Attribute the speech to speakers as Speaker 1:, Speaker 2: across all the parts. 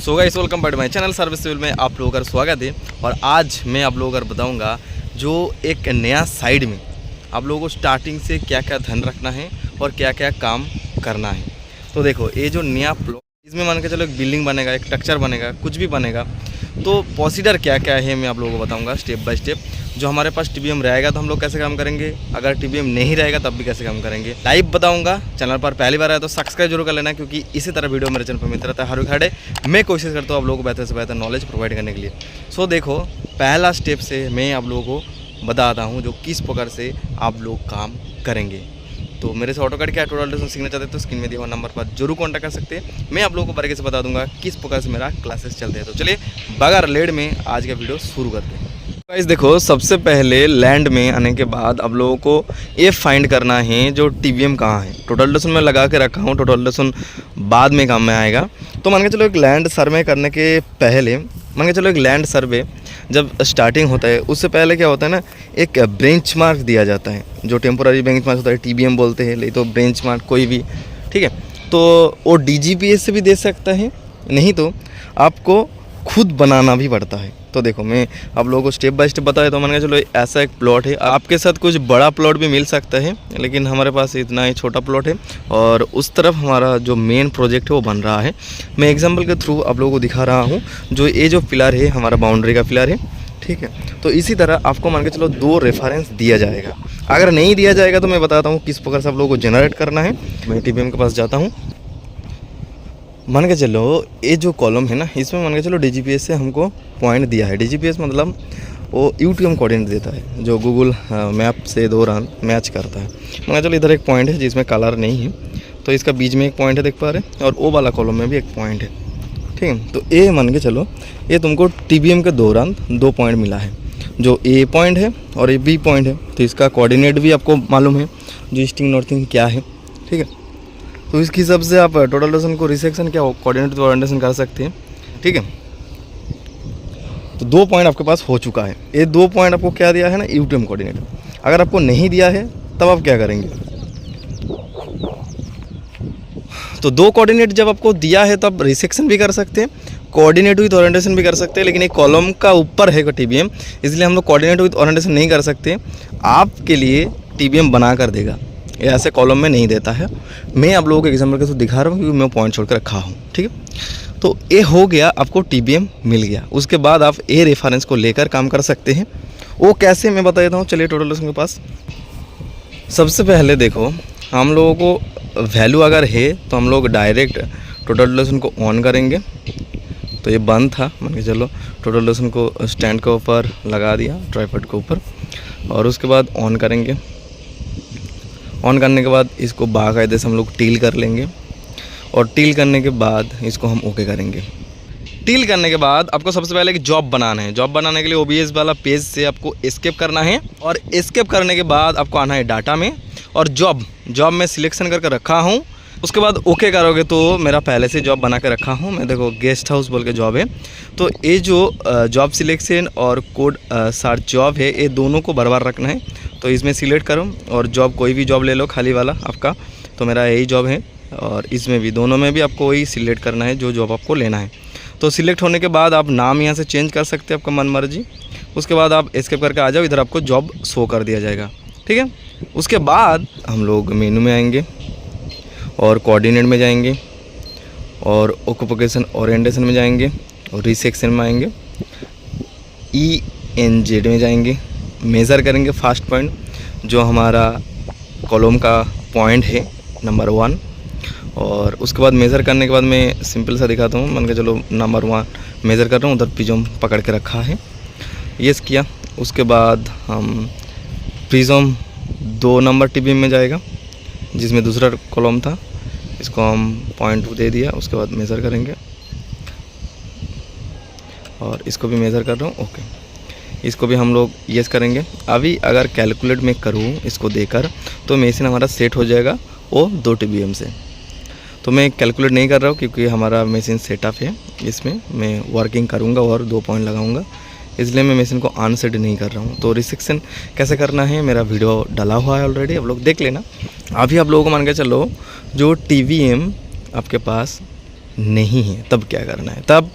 Speaker 1: So guys welcome back to my channel service civil में आप लोगों का स्वागत है। और आज मैं आप लोगों को बताऊंगा जो एक नया साइड में आप लोगों को स्टार्टिंग से क्या क्या ध्यान रखना है और क्या क्या काम करना है। तो देखो ये जो नया प्लॉट इसमें मान के चलो एक बिल्डिंग बनेगा, एक स्ट्रक्चर बनेगा, कुछ भी बनेगा, तो प्रोसीजर क्या क्या है मैं आप लोगों को बताऊंगा स्टेप बाय स्टेप। जो हमारे पास टीबीएम रहेगा तो हम लोग कैसे काम करेंगे, अगर टीबीएम नहीं रहेगा तब भी कैसे काम करेंगे, लाइव बताऊंगा। चैनल पर पहली बार आया तो सब्सक्राइब जरूर कर लेना, क्योंकि इसी तरह वीडियो मेरे चैनल पर मिलता रहता है हर घड़े। मैं कोशिश करता हूँ आप लोगों को बेहतर से बेहतर नॉलेज प्रोवाइड करने के लिए। सो देखो पहला स्टेप से मैं आप लोगों को बताता हूँ जो किस प्रकार से आप लोग काम करेंगे। तो मेरे से ऑटोकैड के ट्यूटोरियल सीखना चाहते हैं तो स्क्रीन में दिए हुए नंबर पर जरूर कॉन्टैक्ट कर सकते हैं। मैं आप लोगों को बारीकी से बता दूंगा किस प्रकार से मेरा क्लासेस चलते हैं। तो चलिए बगैर लेट में आज का वीडियो शुरू करते हैं। गाइस देखो सबसे पहले लैंड में आने के बाद आप लोगों को ये फाइंड करना है जो टीबीएम कहाँ है। टोटल डेसन में लगा के रखा हूँ, टोटल डेसन बाद में काम में आएगा। तो मान के चलो एक लैंड सर्वे करने के पहले, मान के चलो एक लैंड सर्वे जब स्टार्टिंग होता है उससे पहले क्या होता है ना, एक बेंचमार्क दिया जाता है जो टेम्पोररी बेंचमार्क होता है, टीबीएम बोलते हैं। ले तो बेंचमार्क कोई भी, ठीक है, तो वो डीजीपीएस से भी दे सकता है, नहीं तो आपको खुद बनाना भी पड़ता है। तो देखो मैं आप लोगों को स्टेप बाय स्टेप बताया। तो मान के चलो ऐसा एक प्लॉट है, आपके साथ कुछ बड़ा प्लॉट भी मिल सकता है, लेकिन हमारे पास इतना ही छोटा प्लॉट है और उस तरफ हमारा जो मेन प्रोजेक्ट है वो बन रहा है। मैं एग्जांपल के थ्रू आप लोगों को दिखा रहा हूँ। जो ये जो पिलर है हमारा बाउंड्री का पिलर है, ठीक है। तो इसी तरह आपको मान के चलो 2 रेफरेंस दिया जाएगा। अगर नहीं दिया जाएगा तो मैं बताता हूँ किस प्रकार से आप लोगों को जनरेट करना है। मैं टीबीएम के पास जाता हूँ। मान के चलो ये जो कॉलम है ना, इसमें मान के चलो डीजीपीएस से हमको पॉइंट दिया है। डीजीपीएस मतलब वो यूटीएम कोऑर्डिनेट देता है जो गूगल मैप से दौरान मैच करता है। मान के चलो इधर एक पॉइंट है जिसमें कलर नहीं है, तो इसका बीच में एक पॉइंट है, देख पा रहे हैं, और वो वाला कॉलम में भी एक पॉइंट है, ठीक है। तो ये मान के चलो ये तुमको टीबीएम के दौरान 2 पॉइंट मिला है, जो ए पॉइंट है और ये बी पॉइंट है। तो इसका कोऑर्डिनेट भी आपको मालूम है जो ईस्टिंग नॉर्थिंग क्या है, ठीक है। तो इसके हिसाब से आप टोटल डेसन को रिसेक्शन क्या कोऑर्डिनेट ओरिएंटेशन कर सकते हैं, ठीक है। तो 2 पॉइंट आपके पास हो चुका है। ये 2 पॉइंट आपको क्या दिया है ना, यूटीएम कोऑर्डिनेट। अगर आपको नहीं दिया है तब आप क्या करेंगे, तो 2 कोऑर्डिनेट जब आपको दिया है तब रिसेक्शन भी कर सकते हैं, कोऑर्डिनेट विद ओरिएंटेशन भी कर सकते हैं। लेकिन एक कॉलम का ऊपर है टीबीएम, इसलिए हम लोग कोऑर्डिनेट विद ओरिएंटेशन नहीं कर सकते। आपके लिए टीबीएम बना कर देगा, ये ऐसे कॉलम में नहीं देता है। मैं आप लोगों को एग्जाम्पल के साथ दिखा रहा हूँ क्योंकि मैं पॉइंट छोड़ कर रखा हूँ, ठीक है। तो ये हो गया, आपको टीबीएम मिल गया। उसके बाद आप ए रेफरेंस को लेकर काम कर सकते हैं। वो कैसे मैं बता देता हूँ। चलिए टोटल डेसन के पास सबसे पहले देखो, हम लोगों को वैल्यू अगर है तो हम लोग डायरेक्ट टोटल डेसन को ऑन करेंगे। तो ये बंद था, मान के चलो टोटल डेसन को स्टैंड के ऊपर लगा दिया, ट्राइपॉड के ऊपर, और उसके बाद ऑन करेंगे। ऑन करने के बाद इसको बाकायदे से हम लोग टील कर लेंगे, और टील करने के बाद इसको हम ओके करेंगे। टील करने के बाद आपको सबसे पहले एक जॉब बनाना है। जॉब बनाने के लिए ओबीएस वाला पेज से आपको एस्केप करना है, और एस्केप करने के बाद आपको आना है डाटा में, और जॉब में सिलेक्शन करके रखा हूँ। उसके बाद ओके करोगे तो मेरा पहले से जॉब बना के रखा हूँ मैं, देखो गेस्ट हाउस बोल के जॉब है। तो ये जो जॉब सिलेक्शन और कोड सर्च जॉब है, ये दोनों को बराबर रखना है। तो इसमें सिलेक्ट करो और जॉब कोई भी जॉब ले लो खाली वाला आपका। तो मेरा यही जॉब है, और इसमें भी दोनों में भी आपको वही सिलेक्ट करना है जो जॉब आपको लेना है। तो सिलेक्ट होने के बाद आप नाम यहाँ से चेंज कर सकते हैं, आपका मन मर्जी। उसके बाद आप एस्केप करके आ जाओ, इधर आपको जॉब शो कर दिया जाएगा, ठीक है। उसके बाद हम लोग मेनू में आएंगे और कोऑर्डिनेट में जाएंगे, और ऑक्यूपेशन ओरिएंटेशन में जाएंगे, और रिसेक्शन में आएंगे, ENZ में जाएंगे, मेज़र करेंगे फर्स्ट पॉइंट जो हमारा कॉलम का पॉइंट है नंबर 1। और उसके बाद मेज़र करने के बाद मैं सिंपल सा दिखाता हूँ। मान के चलो नंबर 1 मेज़र कर रहा हूँ, उधर प्रिज्म पकड़ के रखा है, यस किया। उसके बाद हम प्रिज्म 2 नंबर टीबीएम में जाएगा जिसमें दूसरा कॉलम था, इसको हम पॉइंट दे दिया। उसके बाद मेज़र करेंगे, और इसको भी मेज़र कर रहा हूँ, ओके। इसको भी हम लोग यस करेंगे। अभी अगर कैलकुलेट में करूँ इसको देकर तो मशीन हमारा सेट हो जाएगा वो 2 टीबीएम से। तो मैं कैलकुलेट नहीं कर रहा हूँ क्योंकि हमारा मशीन सेटअप है, इसमें मैं वर्किंग करूँगा और 2 पॉइंट लगाऊँगा, इसलिए मैं मशीन को अनसेट नहीं कर रहा हूँ। तो रिसेक्शन कैसे करना है मेरा वीडियो डाला हुआ है ऑलरेडी, आप लोग देख लेना। अभी आप लोगों को मान के चलो जो टीबीएम आपके पास नहीं है तब क्या करना है। तब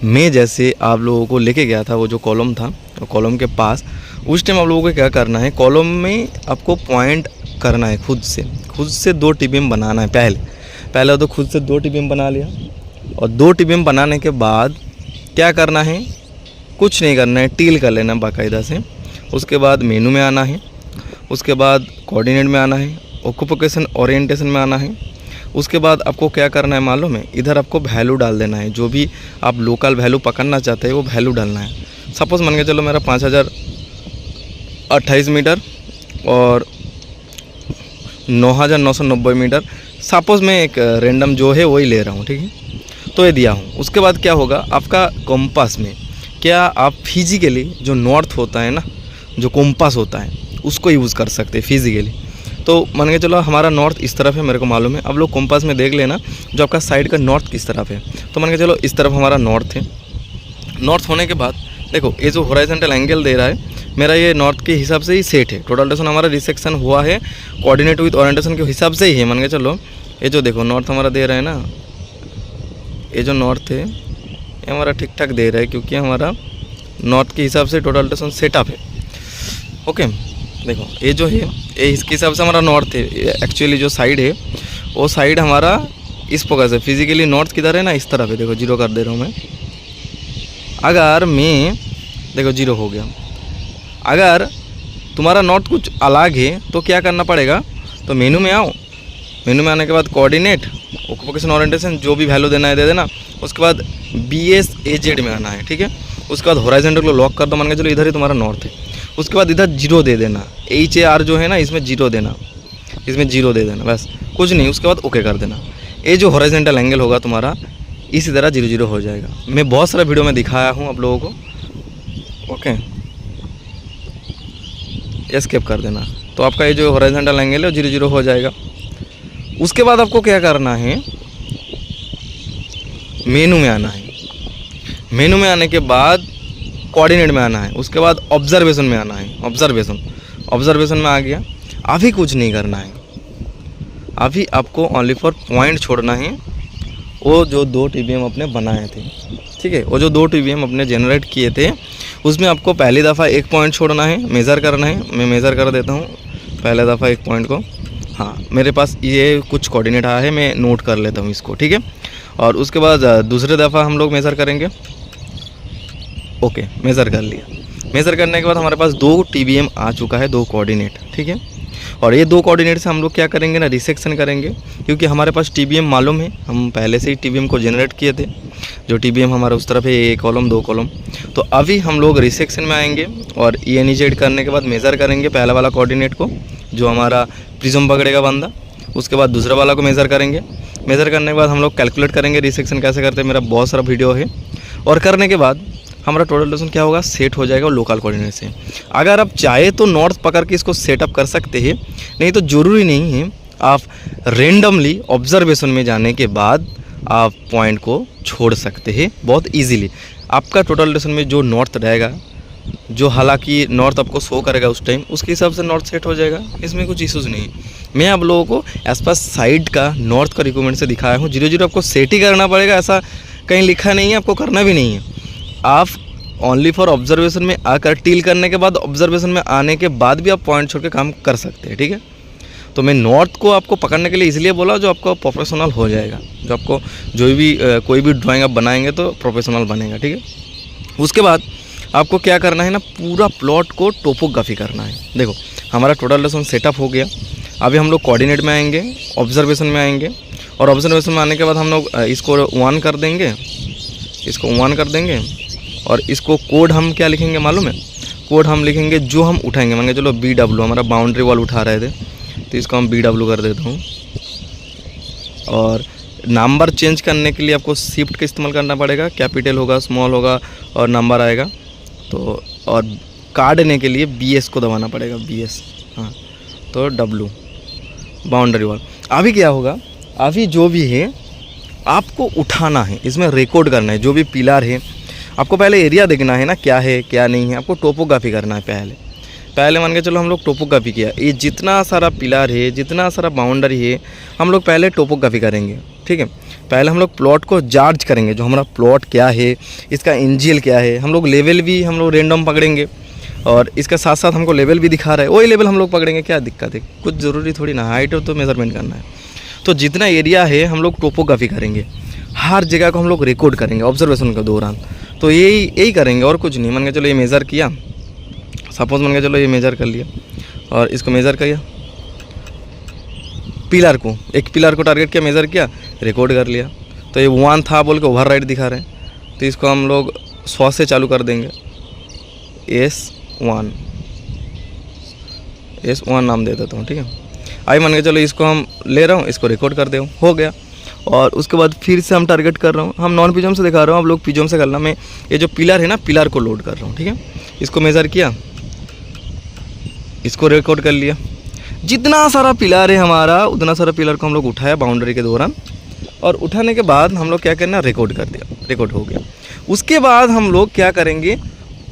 Speaker 1: मैं जैसे आप लोगों को लेके गया था वो जो कॉलम था, कॉलम के पास, उस टाइम आप लोगों को क्या करना है, कॉलम में आपको पॉइंट करना है खुद से 2 टीबीएम बनाना है। पहले तो खुद से 2 टीबीएम बना लिया, और 2 टीबीएम बनाने के बाद क्या करना है, कुछ नहीं करना है, टील कर लेना बाकायदा से। उसके बाद मेनू में आना है, उसके बाद कोऑर्डिनेट में आना है, ऑक्यूपेशन ओरिएंटेशन में आना है। उसके बाद आपको क्या करना है मालूम है, इधर आपको वैल्यू डाल देना है, जो भी आप लोकल वैल्यू पकड़ना चाहते हैं वो वैल्यू डालना है। सपोज़ मान के चलो मेरा 5028 मीटर और 9990 मीटर, सपोज़ मैं एक रैंडम जो है वही ले रहा हूँ, ठीक है। तो ये दिया हूँ। उसके बाद क्या होगा, आपका कंपास में क्या आप फिजिकली जो नॉर्थ होता है ना, जो कंपास होता है उसको यूज़ कर सकते हैं फिजिकली। तो मान के चलो हमारा नॉर्थ इस तरफ है, मेरे को मालूम है। अब लोग कंपास में देख लेना जो आपका साइड का नॉर्थ किस तरफ है। तो मान के चलो इस तरफ हमारा नॉर्थ है। नॉर्थ होने के बाद देखो ये जो हॉरिजॉन्टल एंगल दे रहा है मेरा, ये नॉर्थ के हिसाब से ही सेट है। टोटल रोटेशन हमारा रिसेक्शन हुआ है कोऑर्डिनेट विद ओरिएंटेशन के हिसाब से ही है। मान के चलो ये जो देखो नॉर्थ हमारा दे रहा है ना, ये जो नॉर्थ है ये हमारा ठीक ठाक दे रहा है, क्योंकि हमारा नॉर्थ के हिसाब से टोटल रोटेशन सेटअप है। ओके, देखो ये जो है ये इसके हिसाब से हमारा नॉर्थ है। एक्चुअली जो साइड है वो साइड हमारा इस प्रकार से, फिजिकली नॉर्थ किधर है ना, इस तरफ है। देखो 0 कर दे रहा हूँ मैं। अगर मैं देखो 0 हो गया। अगर तुम्हारा नॉर्थ कुछ अलग है तो क्या करना पड़ेगा, तो मेनू में आओ। मेनू में आने के बाद कोऑर्डिनेट, ऑक्यूपेशन ओरिएंटेशन, जो भी वैल्यू देना है दे देना। उसके बाद BSAZ में आना है, ठीक है। उसके बाद हॉरिजॉन्टल को लॉक कर दो, मान के चलो इधर ही तुम्हारा नॉर्थ है। उसके बाद इधर 0 दे देना, HAR जो है ना इसमें 0 देना, इसमें 0 दे देना, बस कुछ नहीं। उसके बाद ओके कर देना। ये जो हॉरिजॉन्टल एंगल होगा तुम्हारा इसी तरह 0 0 हो जाएगा। मैं बहुत सारा वीडियो में दिखाया हूँ आप लोगों को। ओके, एस्केप कर देना। तो आपका ये जो हॉरिजॉन्टल एंगल है 0 0 हो जाएगा। उसके बाद आपको क्या करना है, मेनू में आना है। मेनू में आने के बाद कोऑर्डिनेट में आना है। उसके बाद ऑब्जर्वेशन में आना है। ऑब्जर्वेशन में आ गया। अभी कुछ नहीं करना है, अभी आपको ओनली फॉर पॉइंट छोड़ना है। वो जो 2 टीबीएम अपने बनाए थे, ठीक है, वो जो 2 टीबीएम अपने जनरेट किए थे उसमें आपको पहली दफ़ा 1 पॉइंट छोड़ना है, मेज़र करना है। मैं मेज़र कर देता हूँ पहले दफ़ा 1 पॉइंट को। हाँ, मेरे पास ये कुछ कोऑर्डिनेट आया है, मैं नोट कर लेता हूँ इसको, ठीक है। और उसके बाद दूसरे दफ़ा हम लोग मेज़र करेंगे। ओके, मेज़र कर लिया। मेज़र करने के बाद हमारे पास 2 टीबीएम आ चुका है, 2 कोऑर्डिनेट, ठीक है। और ये 2 कोऑर्डिनेट से हम लोग क्या करेंगे ना, रिसेक्शन करेंगे, क्योंकि हमारे पास टीबीएम मालूम है, हम पहले से ही टीबीएम को जनरेट किए थे। जो टीबीएम हमारा उस तरफ है, 1 कॉलम 2 कॉलम। तो अभी हम लोग रिसेक्शन में आएंगे और ENEZ करने के बाद मेज़र करेंगे पहला वाला कोऑर्डिनेट को, जो हमारा प्रिज्म पकड़ेगा बंदा। उसके बाद दूसरा वाला को मेज़र करेंगे। मेज़र करने के बाद हम लोग कैलकुलेट करेंगे रिसेक्शन कैसे करते हैं, मेरा बहुत सारा वीडियो है। और करने के बाद हमारा टोटल रोटेशन क्या होगा, सेट हो जाएगा लोकल कोऑर्डिनेट से। अगर आप चाहे तो नॉर्थ पकड़ के इसको सेटअप कर सकते हैं, नहीं तो ज़रूरी नहीं है। आप रेंडमली ऑब्जर्वेशन में जाने के बाद आप पॉइंट को छोड़ सकते हैं बहुत इजीली। आपका टोटल रोटेशन में जो नॉर्थ रहेगा, जो हालांकि नॉर्थ आपको शो करेगा उस टाइम, उसके हिसाब से नॉर्थ सेट हो जाएगा। इसमें कुछ इशूज़ नहीं। मैं आप लोगों को एज पर साइड का नॉर्थ का रिक्वायरमेंट से दिखाया हूँ। 0 0 आपको सेट ही करना पड़ेगा, ऐसा कहीं लिखा नहीं है, आपको करना भी नहीं है। आप ओनली फॉर ऑब्जर्वेशन में आकर टील करने के बाद, ऑब्जर्वेशन में आने के बाद भी आप पॉइंट छोड़ के काम कर सकते हैं, ठीक है। तो मैं नॉर्थ को आपको पकड़ने के लिए इसलिए बोला जो आपको प्रोफेशनल हो जाएगा, जो आपको जो भी कोई भी ड्राइंग आप बनाएंगे तो प्रोफेशनल बनेगा, ठीक है। उसके बाद आपको क्या करना है ना, पूरा प्लॉट को टोपोग्राफी करना है। देखो हमारा टोटल रोटेशन सेटअप हो गया। अभी हम लोग कोऑर्डिनेट में आएंगे, ऑब्जर्वेशन में आएंगे, और ऑब्जर्वेशन में आने के बाद हम लोग इसको 1 कर देंगे, इसको 1 कर देंगे। और इसको कोड हम क्या लिखेंगे मालूम है, कोड हम लिखेंगे जो हम उठाएंगे। मान के चलो BW, हमारा बाउंड्री वॉल उठा रहे थे तो इसको हम BW कर देता हूँ। और नंबर चेंज करने के लिए आपको शिफ्ट का इस्तेमाल करना पड़ेगा, कैपिटल होगा, स्मॉल होगा और नंबर आएगा। तो और काटने के लिए BS को दबाना पड़ेगा, BS, हाँ, तो W बाउंड्री वॉल। अभी क्या होगा, अभी जो भी है आपको उठाना है, इसमें रिकॉर्ड करना है। जो भी पिलर है आपको पहले एरिया देखना है ना, क्या है क्या नहीं है, आपको टोपोग्राफी करना है। पहले मान के चलो हम लोग टोपोग्राफी किया, ये जितना सारा पिलर है, जितना सारा बाउंड्री है, हम लोग पहले टोपोग्राफी करेंगे, ठीक है। पहले हम लोग प्लॉट को जार्ज करेंगे, जो हमारा प्लॉट क्या है, इसका एनजीएल क्या है, हम लोग लेवल भी हम लोग रेंडम पकड़ेंगे और इसका साथ साथ हमको लेवल भी दिखा रहा है, वही लेवल हम लोग पकड़ेंगे। क्या दिक्कत है, कुछ ज़रूरी थोड़ी ना, हाइट हो तो मेज़रमेंट करना है। तो जितना एरिया है हम लोग टोपोग्राफी करेंगे, हर जगह को हम लोग रिकॉर्ड करेंगे ऑब्जर्वेशन के दौरान। तो यही करेंगे और कुछ नहीं। मान के चलो ये मेज़र किया, सपोज मान के चलो ये मेज़र कर लिया और इसको मेज़र किया, पिलर को, एक पिलर को टारगेट किया, मेज़र किया, रिकॉर्ड कर लिया। तो ये 1 था बोल के ओवर राइट दिखा रहे हैं, तो इसको हम लोग 100 से चालू कर देंगे, S1 नाम दे देता हूँ, ठीक है। आई मान के चलो इसको हम ले रहा हूँ, इसको रिकॉर्ड कर दे, हो गया। और उसके बाद फिर से हम टारगेट कर रहा हूँ, हम नॉन पिजोम से दिखा रहा हूँ, आप लोग पिजोम से करना। मैं ये जो पिलर है ना, पिलर को लोड कर रहा हूँ, ठीक है। इसको मेज़र किया, इसको रिकॉर्ड कर लिया। जितना सारा पिलर है हमारा, उतना सारा पिलर को हम लोग उठाया बाउंड्री के दौरान, और उठाने के बाद हम लोग क्या करना, रिकॉर्ड कर दिया, रिकॉर्ड हो गया। उसके बाद हम लोग क्या करेंगे,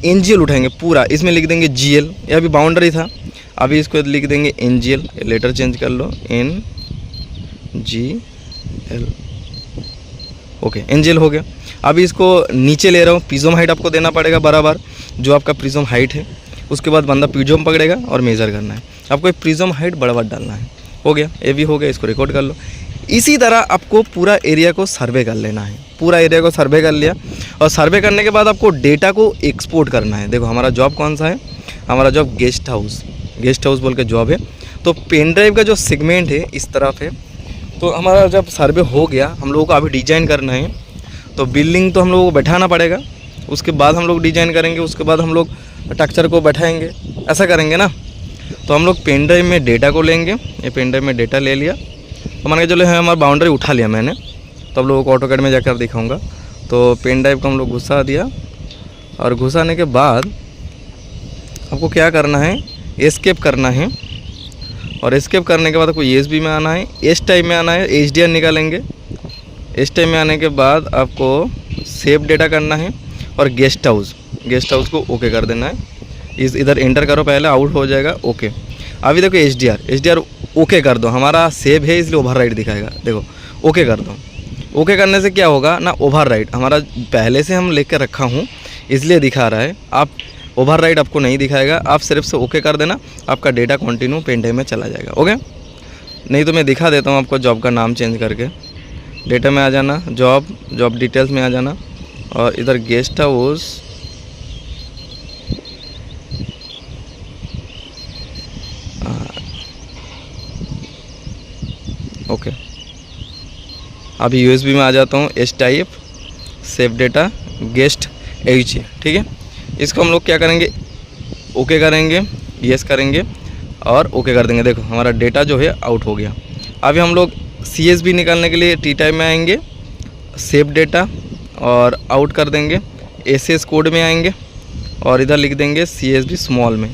Speaker 1: एनजीएल उठाएंगे पूरा, इसमें लिख देंगे जीएल, ये अभी बाउंड्री था, अभी इसको लिख देंगे एनजीएल, लेटर चेंज कर लो, NGL, ओके, एनजीएल हो गया। अभी इसको नीचे ले रहा हूँ, पिजोम हाइट आपको देना पड़ेगा बराबर, जो आपका प्रिज्म हाइट है। उसके बाद बंदा पिजोम पकड़ेगा और मेज़र करना है, आपको एक प्रिज्म हाइट बराबर डालना है। हो गया, ये भी हो गया, इसको रिकॉर्ड कर लो। इसी तरह आपको पूरा एरिया को सर्वे कर लेना है। पूरा एरिया को सर्वे कर लिया, और सर्वे करने के बाद आपको डेटा को एक्सपोर्ट करना है। देखो हमारा जॉब कौन सा है, हमारा जॉब गेस्ट हाउस बोल के जॉब है। तो पेन ड्राइव का जो सेगमेंट है इस तरफ है। तो हमारा जब सर्वे हो गया, हम लोगों को अभी डिजाइन करना है। तो बिल्डिंग तो हम लोगों को बैठाना पड़ेगा, उसके बाद हम लोग डिजाइन करेंगे, उसके बाद हम लोग स्ट्रक्चर को बैठाएंगे, ऐसा करेंगे ना। तो हम लोग पेन ड्राइव में डेटा को लेंगे, ये पेन ड्राइव में डेटा ले लिया, तो मान के चलो हमारा बाउंड्री उठा लिया मैंने, तो आप लोगों को ऑटोकैड में जाकर दिखाऊंगा। तो पेन ड्राइव को हम लोग घुसा दिया, और घुसाने के बाद आपको क्या करना है, एस्केप करना है। और एस्केप करने के बाद आपको ESB में आना है, एस टाइप में आना है, HDR निकालेंगे। एस टाइप में आने के बाद आपको सेव डेटा करना है, और गेस्ट हाउस को ओके कर देना है। इधर एंटर करो, पहले आउट हो जाएगा, ओके। अभी देखो HDR ओके कर दो, हमारा सेव है इसलिए ओवरराइट दिखाएगा, देखो ओके कर दो। ओके करने से क्या होगा ना, ओवरराइट हमारा पहले से हम लेकर रखा हूँ इसलिए दिखा रहा है, आप ओवरराइट आपको नहीं दिखाएगा। आप सिर्फ से ओके कर देना, आपका डेटा कंटिन्यू पेन ड्राइव में चला जाएगा, ओके। नहीं तो मैं दिखा देता हूँ आपको, जॉब का नाम चेंज करके डेटा में आ जाना, जॉब डिटेल्स में आ जाना, और इधर गेस्ट हाउस, ओके। अभी USB में आ जाता हूँ, S type, save data, guest HG, ठीक है। इसको हम लोग क्या करेंगे, ओके करेंगे, यस करेंगे और ओके कर देंगे। देखो हमारा डेटा जो है आउट हो गया। अभी हम लोग CSV निकालने के लिए T टाइप में आएंगे, सेव डेटा और आउट कर देंगे, SS कोड में आएंगे और इधर लिख देंगे CSV स्मॉल में,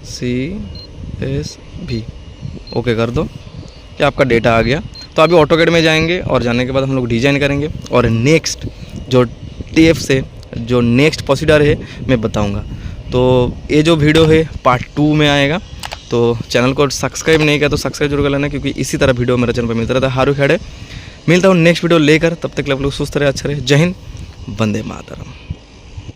Speaker 1: CSV, ओके कर दो, ये आपका डेटा आ गया। तो अभी ऑटोकैड में जाएंगे, और जाने के बाद हम लोग डिजाइन करेंगे, और नेक्स्ट जो TF से जो नेक्स्ट प्रोसीजर है मैं बताऊंगा। तो ये जो वीडियो है पार्ट 2 में आएगा। तो चैनल को सब्सक्राइब नहीं किया तो सब्सक्राइब जरूर कर लेना, क्योंकि इसी तरह वीडियो मेरे चैनल पर मिलता रहता है। हारू खड़े मिलता हूँ नेक्स्ट वीडियो लेकर, तब तक आप लोग सुस्त रहे, अच्छा रहे। जय हिंद, वंदे मातरम।